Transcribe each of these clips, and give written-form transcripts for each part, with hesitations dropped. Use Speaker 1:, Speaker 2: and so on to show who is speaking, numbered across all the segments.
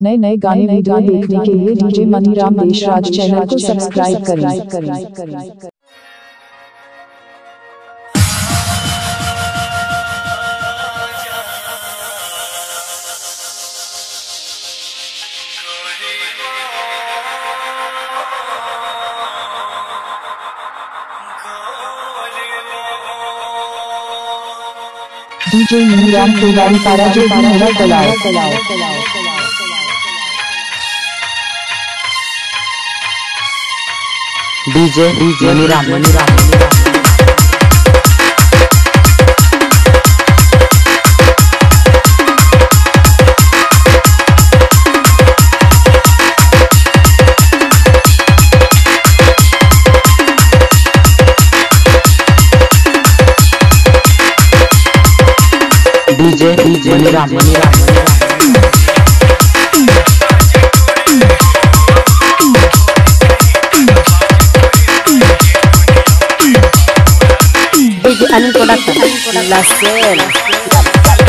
Speaker 1: नए नए गाने वीडियो देखने के लिए डीजे मनीराम देशराज चैनल को सब्सक्राइब करें। डीजे मनीराम तिवारी पारा जो मेरा कलाओ
Speaker 2: DJ Maniram DJ Maniram Anin production La Cena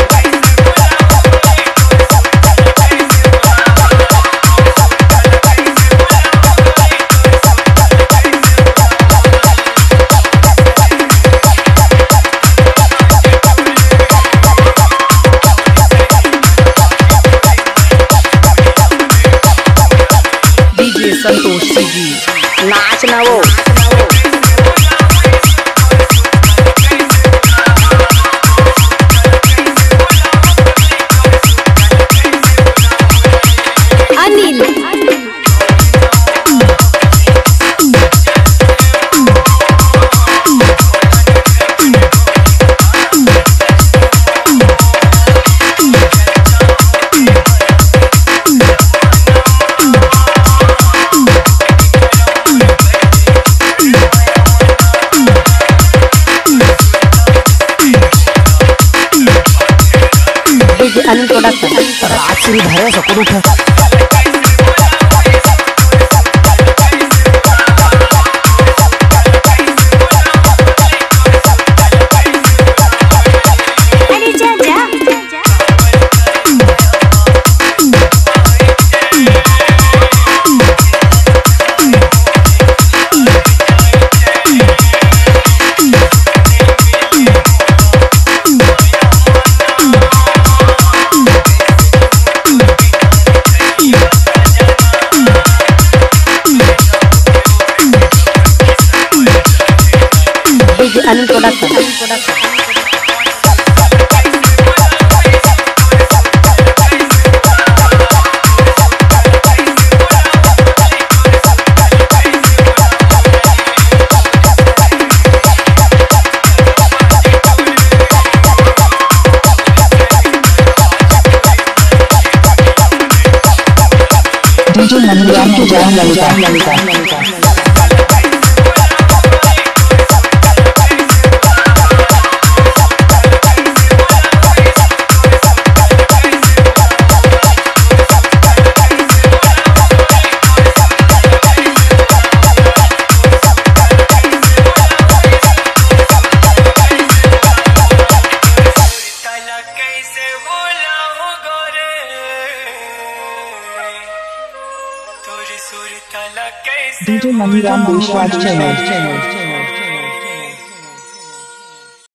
Speaker 2: DJ Santosh ji नाचना वो Anin production Raksiri Bhare Sakuru Anin production
Speaker 1: DJ Maniram की जान ललिता डीजे मनीराम देशराज चैनल